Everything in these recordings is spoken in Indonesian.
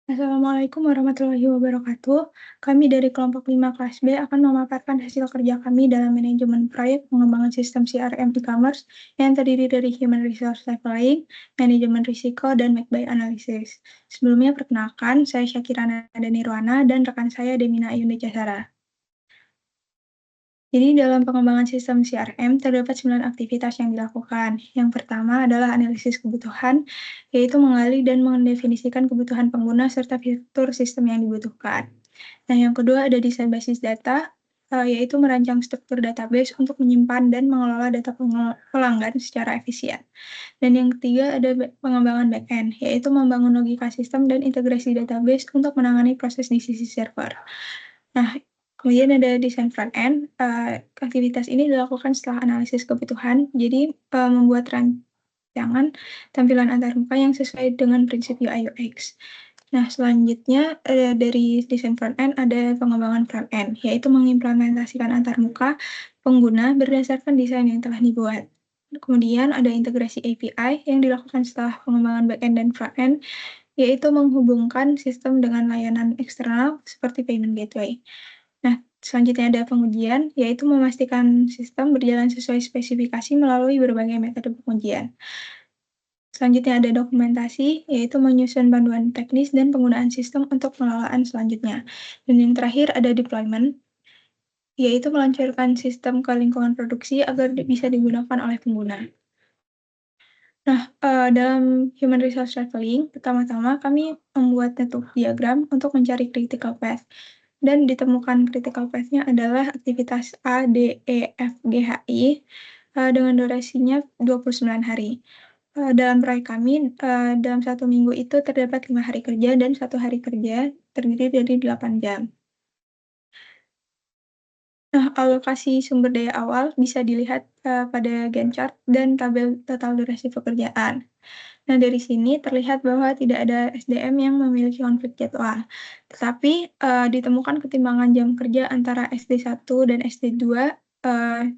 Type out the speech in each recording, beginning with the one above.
Assalamualaikum warahmatullahi wabarakatuh. Kami dari kelompok 5 kelas B akan memaparkan hasil kerja kami dalam manajemen proyek pengembangan sistem CRM e-commerce yang terdiri dari Human Resource Leveling, Manajemen Risiko, dan Make Buy Analysis. Sebelumnya perkenalkan, saya Syakirana Nirwana dan rekan saya Demina Ayunda Casara. Jadi dalam pengembangan sistem CRM terdapat 9 aktivitas yang dilakukan. Yang pertama adalah analisis kebutuhan, yaitu menggali dan mendefinisikan kebutuhan pengguna serta fitur sistem yang dibutuhkan. Nah, yang kedua ada desain basis data, yaitu merancang struktur database untuk menyimpan dan mengelola data pelanggan secara efisien. Dan yang ketiga ada pengembangan backend, yaitu membangun logika sistem dan integrasi database untuk menangani proses di sisi server. Nah, kemudian ada desain front end. Aktivitas ini dilakukan setelah analisis kebutuhan, jadi membuat rancangan tampilan antarmuka yang sesuai dengan prinsip UI UX. Nah, selanjutnya dari desain front end ada pengembangan front end, yaitu mengimplementasikan antarmuka pengguna berdasarkan desain yang telah dibuat. Kemudian ada integrasi API yang dilakukan setelah pengembangan backend dan front end, yaitu menghubungkan sistem dengan layanan eksternal seperti payment gateway. Nah, selanjutnya ada pengujian, yaitu memastikan sistem berjalan sesuai spesifikasi melalui berbagai metode pengujian. Selanjutnya ada dokumentasi, yaitu menyusun panduan teknis dan penggunaan sistem untuk pengelolaan selanjutnya. Dan yang terakhir ada deployment, yaitu meluncurkan sistem ke lingkungan produksi agar bisa digunakan oleh pengguna. Nah, dalam Human Resource Leveling, pertama-tama kami membuat network diagram untuk mencari critical path. Dan ditemukan critical path-nya adalah aktivitas A, D, E, F, G, H, I dengan durasinya 29 hari. Dalam proyek kami, dalam 1 minggu itu terdapat 5 hari kerja dan 1 hari kerja terdiri dari 8 jam. Nah, alokasi sumber daya awal bisa dilihat pada Gantt chart dan tabel total durasi pekerjaan. Nah, dari sini terlihat bahwa tidak ada SDM yang memiliki konflik jadwal. Tetapi ditemukan ketimbangan jam kerja antara SD1 dan SD2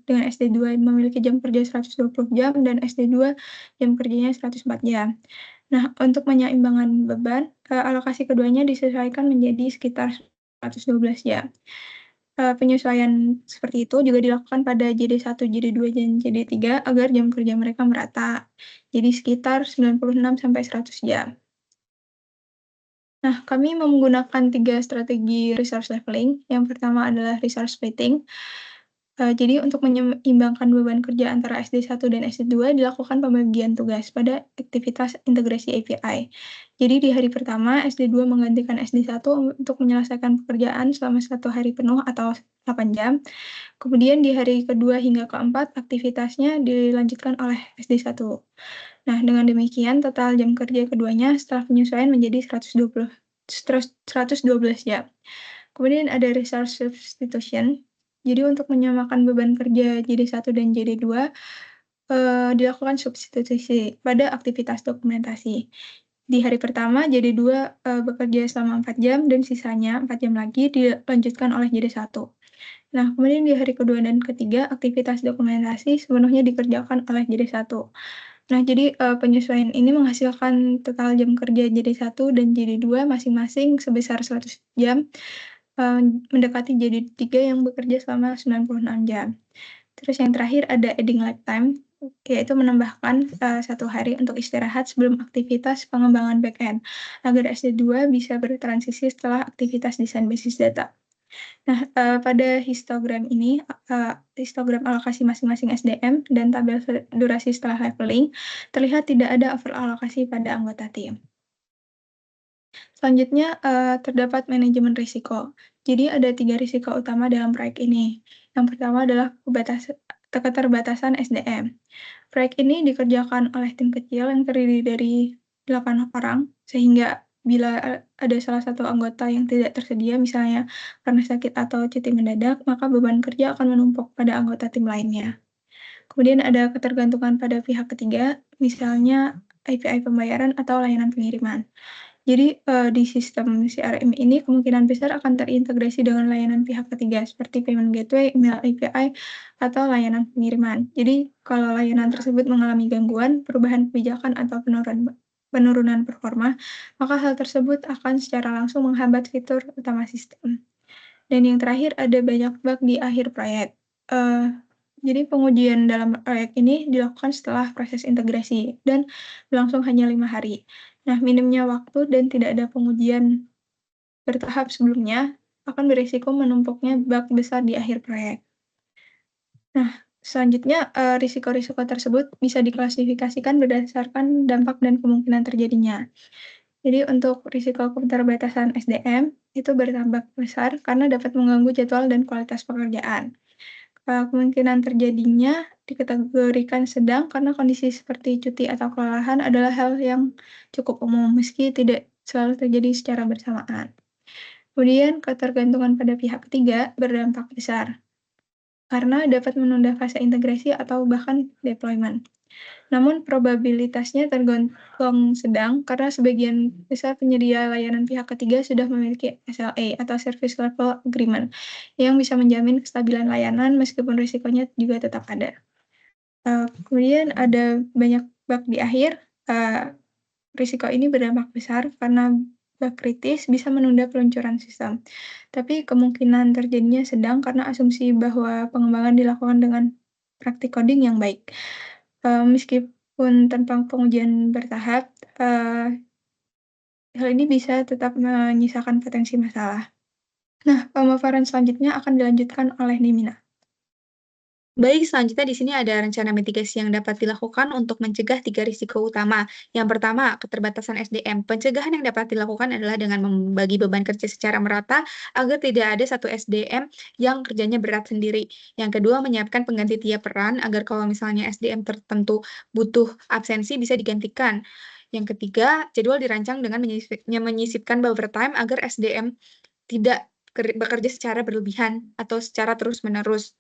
dengan SD2 memiliki jam kerja 120 jam dan SD2 jam kerjanya 104 jam. Nah, untuk menyeimbangkan beban, alokasi keduanya disesuaikan menjadi sekitar 112 jam. Penyesuaian seperti itu juga dilakukan pada JD1, JD2, dan JD3 agar jam kerja mereka merata. Jadi sekitar 96 sampai 100 jam. Nah, kami menggunakan 3 strategi resource leveling. Yang pertama adalah resource splitting. Jadi untuk menyeimbangkan beban kerja antara SD1 dan SD2 dilakukan pembagian tugas pada aktivitas integrasi API. Jadi di hari pertama SD2 menggantikan SD1 untuk menyelesaikan pekerjaan selama 1 hari penuh atau 8 jam. Kemudian di hari kedua hingga keempat aktivitasnya dilanjutkan oleh SD1. Nah, dengan demikian total jam kerja keduanya setelah penyesuaian menjadi 112 jam. Kemudian ada resource substitution. Jadi untuk menyamakan beban kerja JD1 dan JD2 dilakukan substitusi pada aktivitas dokumentasi. Di hari pertama JD2 bekerja selama 4 jam dan sisanya 4 jam lagi dilanjutkan oleh JD1. Nah, kemudian di hari kedua dan ketiga aktivitas dokumentasi sepenuhnya dikerjakan oleh JD1. Nah, jadi penyesuaian ini menghasilkan total jam kerja JD1 dan JD2 masing-masing sebesar 100 jam, mendekati JD3 yang bekerja selama 96 jam. Terus yang terakhir ada adding lifetime, yaitu menambahkan 1 hari untuk istirahat sebelum aktivitas pengembangan backend, agar SD2 bisa bertransisi setelah aktivitas desain basis data. Nah, pada histogram ini, histogram alokasi masing-masing SDM dan tabel durasi setelah leveling, terlihat tidak ada overalokasi pada anggota tim. Selanjutnya, terdapat manajemen risiko. Jadi ada 3 risiko utama dalam proyek ini. Yang pertama adalah keterbatasan SDM. Proyek ini dikerjakan oleh tim kecil yang terdiri dari 8 orang, sehingga bila ada salah satu anggota yang tidak tersedia, misalnya karena sakit atau cuti mendadak, maka beban kerja akan menumpuk pada anggota tim lainnya. Kemudian ada ketergantungan pada pihak ketiga, misalnya API pembayaran atau layanan pengiriman. Jadi, di sistem CRM ini kemungkinan besar akan terintegrasi dengan layanan pihak ketiga seperti payment gateway, email API, atau layanan pengiriman. Jadi, kalau layanan tersebut mengalami gangguan, perubahan kebijakan, atau penurunan penurunan performa, maka hal tersebut akan secara langsung menghambat fitur utama sistem. Dan yang terakhir ada banyak bug di akhir proyek. Eee, jadi pengujian dalam proyek ini dilakukan setelah proses integrasi dan berlangsung hanya 5 hari. Nah, minimnya waktu dan tidak ada pengujian bertahap sebelumnya akan berisiko menumpuknya bug besar di akhir proyek. Nah, selanjutnya, risiko-risiko tersebut bisa diklasifikasikan berdasarkan dampak dan kemungkinan terjadinya. Jadi untuk risiko keterbatasan SDM itu bertambah besar karena dapat mengganggu jadwal dan kualitas pekerjaan. Kemungkinan terjadinya dikategorikan sedang karena kondisi seperti cuti atau kelelahan adalah hal yang cukup umum meski tidak selalu terjadi secara bersamaan. Kemudian ketergantungan pada pihak ketiga berdampak besar karena dapat menunda fase integrasi atau bahkan deployment. Namun probabilitasnya tergolong sedang karena sebagian besar penyedia layanan pihak ketiga sudah memiliki SLA atau Service Level Agreement yang bisa menjamin kestabilan layanan meskipun risikonya juga tetap ada. Kemudian ada banyak bug di akhir, risiko ini berdampak besar karena bug kritis bisa menunda peluncuran sistem. Tapi kemungkinan terjadinya sedang karena asumsi bahwa pengembangan dilakukan dengan praktik coding yang baik. Meskipun tanpa pengujian bertahap, hal ini bisa tetap menyisakan potensi masalah. Nah, pemaparan selanjutnya akan dilanjutkan oleh Nimina. Baik, selanjutnya di sini ada rencana mitigasi yang dapat dilakukan untuk mencegah 3 risiko utama. Yang pertama, keterbatasan SDM. Pencegahan yang dapat dilakukan adalah dengan membagi beban kerja secara merata agar tidak ada satu SDM yang kerjanya berat sendiri. Yang kedua, menyiapkan pengganti tiap peran agar kalau misalnya SDM tertentu butuh absensi bisa digantikan. Yang ketiga, jadwal dirancang dengan menyisipkan buffer time agar SDM tidak bekerja secara berlebihan atau secara terus-menerus.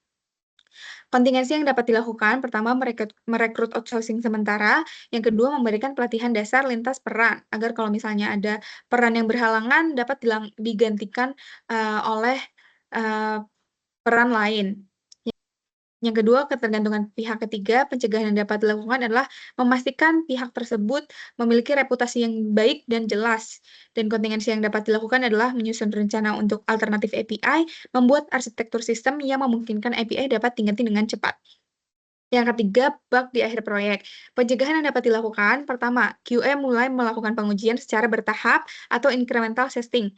Kontingensi yang dapat dilakukan, pertama merekrut outsourcing sementara, yang kedua memberikan pelatihan dasar lintas peran, agar kalau misalnya ada peran yang berhalangan dapat digantikan oleh peran lain. Yang kedua, ketergantungan pihak ketiga, pencegahan yang dapat dilakukan adalah memastikan pihak tersebut memiliki reputasi yang baik dan jelas. Dan kontingensi yang dapat dilakukan adalah menyusun rencana untuk alternatif API, membuat arsitektur sistem yang memungkinkan API dapat diganti dengan cepat. Yang ketiga, bug di akhir proyek. Pencegahan yang dapat dilakukan, pertama, QA mulai melakukan pengujian secara bertahap atau incremental testing,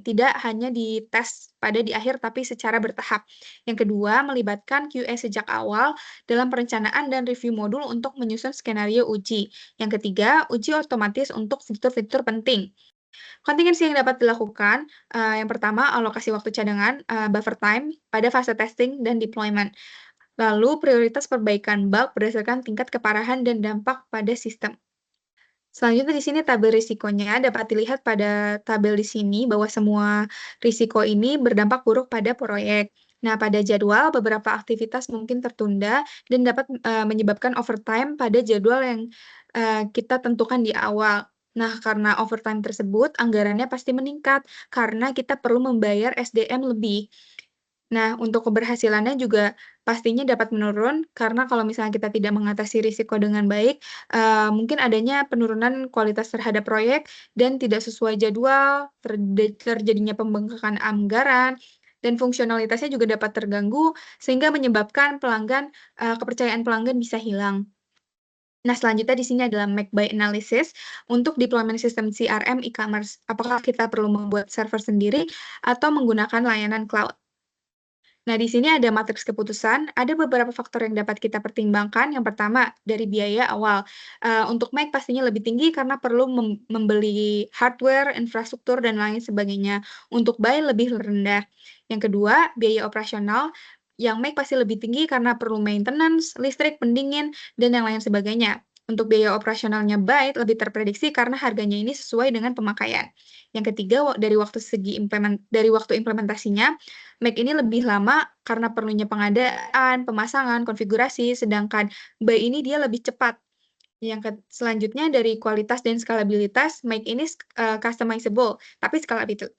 tidak hanya dites pada di akhir tapi secara bertahap. Yang kedua, melibatkan QA sejak awal dalam perencanaan dan review modul untuk menyusun skenario uji. Yang ketiga, uji otomatis untuk fitur-fitur penting. Kontingensi yang dapat dilakukan, yang pertama, alokasi waktu cadangan, buffer time, pada fase testing dan deployment. Lalu prioritas perbaikan bug berdasarkan tingkat keparahan dan dampak pada sistem. Selanjutnya di sini tabel risikonya dapat dilihat pada tabel di sini bahwa semua risiko ini berdampak buruk pada proyek. Nah, pada jadwal beberapa aktivitas mungkin tertunda dan dapat menyebabkan overtime pada jadwal yang kita tentukan di awal. Nah, karena overtime tersebut anggarannya pasti meningkat karena kita perlu membayar SDM lebih. Nah, untuk keberhasilannya juga pastinya dapat menurun karena kalau misalnya kita tidak mengatasi risiko dengan baik, mungkin adanya penurunan kualitas terhadap proyek dan tidak sesuai jadwal, terjadinya pembengkakan anggaran, dan fungsionalitasnya juga dapat terganggu sehingga menyebabkan kepercayaan pelanggan bisa hilang. Nah, selanjutnya di sini adalah make buy analysis untuk deployment sistem CRM e-commerce. Apakah kita perlu membuat server sendiri atau menggunakan layanan cloud? Nah, di sini ada matriks keputusan, ada beberapa faktor yang dapat kita pertimbangkan. Yang pertama, dari biaya awal. Untuk Mac pastinya lebih tinggi karena perlu membeli hardware, infrastruktur, dan lain sebagainya. Untuk buy lebih rendah. Yang kedua, biaya operasional. Yang Mac pasti lebih tinggi karena perlu maintenance, listrik, pendingin, dan yang lain sebagainya. Untuk biaya operasionalnya buy lebih terprediksi karena harganya ini sesuai dengan pemakaian. Yang ketiga, dari waktu implementasinya, Mac ini lebih lama karena perlunya pengadaan, pemasangan, konfigurasi, sedangkan buy ini dia lebih cepat. Yang selanjutnya dari kualitas dan skalabilitas, Mac ini customizable, tapi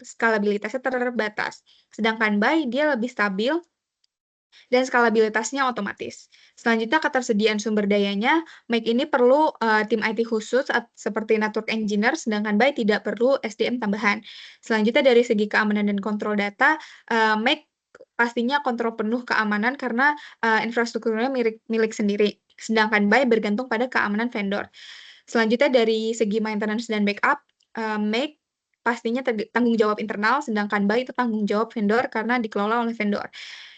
skalabilitasnya terbatas. Sedangkan buy dia lebih stabil, dan skalabilitasnya otomatis. Selanjutnya ketersediaan sumber dayanya, Make ini perlu tim IT khusus seperti network engineer, sedangkan Buy tidak perlu SDM tambahan. Selanjutnya dari segi keamanan dan kontrol data, Make pastinya kontrol penuh keamanan karena infrastrukturnya milik sendiri, sedangkan Buy bergantung pada keamanan vendor. Selanjutnya dari segi maintenance dan backup, Make pastinya tanggung jawab internal, sedangkan Buy itu tanggung jawab vendor karena dikelola oleh vendor.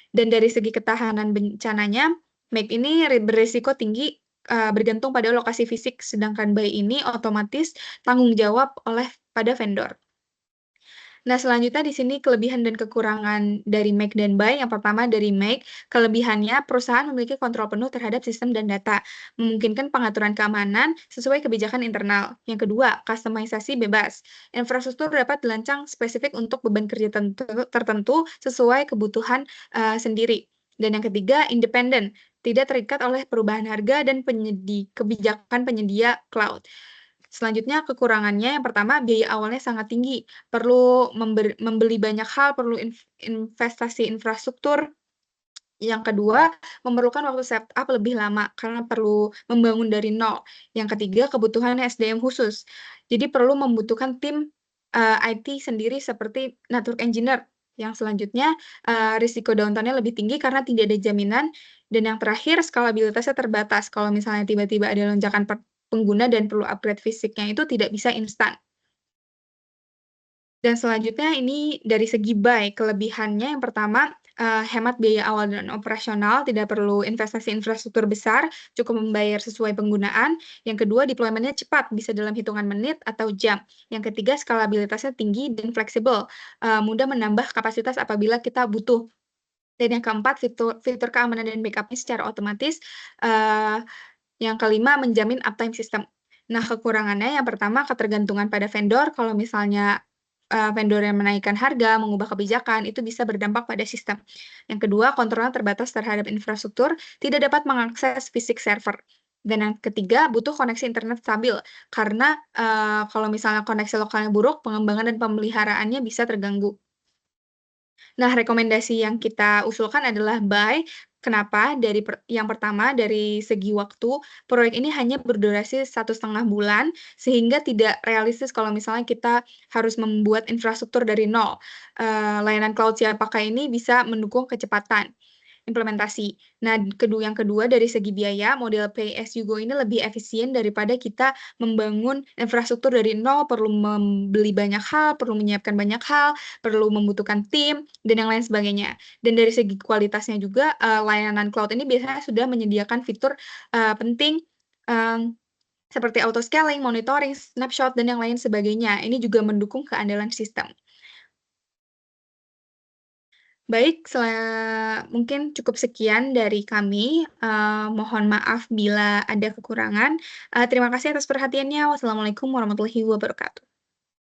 Dan dari segi ketahanan bencananya, Make ini beresiko tinggi, bergantung pada lokasi fisik, sedangkan Buy ini otomatis tanggung jawab pada vendor. Nah, selanjutnya di sini kelebihan dan kekurangan dari Make dan Buy. Yang pertama dari Make, kelebihannya perusahaan memiliki kontrol penuh terhadap sistem dan data, memungkinkan pengaturan keamanan sesuai kebijakan internal. Yang kedua, kustomisasi bebas. Infrastruktur dapat dirancang spesifik untuk beban kerja tertentu sesuai kebutuhan sendiri. Dan yang ketiga, independen, tidak terikat oleh perubahan harga dan kebijakan penyedia cloud. Selanjutnya kekurangannya yang pertama biaya awalnya sangat tinggi, perlu membeli banyak hal, perlu investasi infrastruktur. Yang kedua, memerlukan waktu setup lebih lama karena perlu membangun dari nol. Yang ketiga, kebutuhan SDM khusus. Jadi perlu membutuhkan tim IT sendiri seperti network engineer. Yang selanjutnya, risiko downtime-nya lebih tinggi karena tidak ada jaminan. Dan yang terakhir, skalabilitasnya terbatas. Kalau misalnya tiba-tiba ada lonjakan pengguna dan perlu upgrade fisiknya itu tidak bisa instan. Dan selanjutnya ini dari segi Buy, kelebihannya yang pertama, hemat biaya awal dan operasional, tidak perlu investasi infrastruktur besar, cukup membayar sesuai penggunaan. Yang kedua, deployment-nya cepat, bisa dalam hitungan menit atau jam. Yang ketiga, skalabilitasnya tinggi dan fleksibel, mudah menambah kapasitas apabila kita butuh. Dan yang keempat, fitur keamanan dan backup-nya secara otomatis. Yang kelima, menjamin uptime system. Nah, kekurangannya yang pertama ketergantungan pada vendor, kalau misalnya vendor yang menaikkan harga, mengubah kebijakan, itu bisa berdampak pada sistem. Yang kedua, kontrolnya terbatas terhadap infrastruktur, tidak dapat mengakses fisik server. Dan yang ketiga, butuh koneksi internet stabil, karena kalau misalnya koneksi lokalnya buruk, pengembangan dan pemeliharaannya bisa terganggu. Nah, rekomendasi yang kita usulkan adalah Buy. Kenapa? Yang pertama, dari segi waktu, proyek ini hanya berdurasi 1,5 bulan, sehingga tidak realistis kalau misalnya kita harus membuat infrastruktur dari nol. Layanan cloud siap pakai ini bisa mendukung kecepatan implementasi. Nah, yang kedua dari segi biaya, model pay as you go ini lebih efisien daripada kita membangun infrastruktur dari nol, perlu membeli banyak hal, perlu menyiapkan banyak hal, perlu membutuhkan tim, dan yang lain sebagainya. Dan dari segi kualitasnya juga, layanan cloud ini biasanya sudah menyediakan fitur penting seperti auto scaling, monitoring, snapshot, dan yang lain sebagainya. Ini juga mendukung keandalan sistem. Baik, mungkin cukup sekian dari kami. Mohon maaf bila ada kekurangan. Terima kasih atas perhatiannya. Wassalamualaikum warahmatullahi wabarakatuh.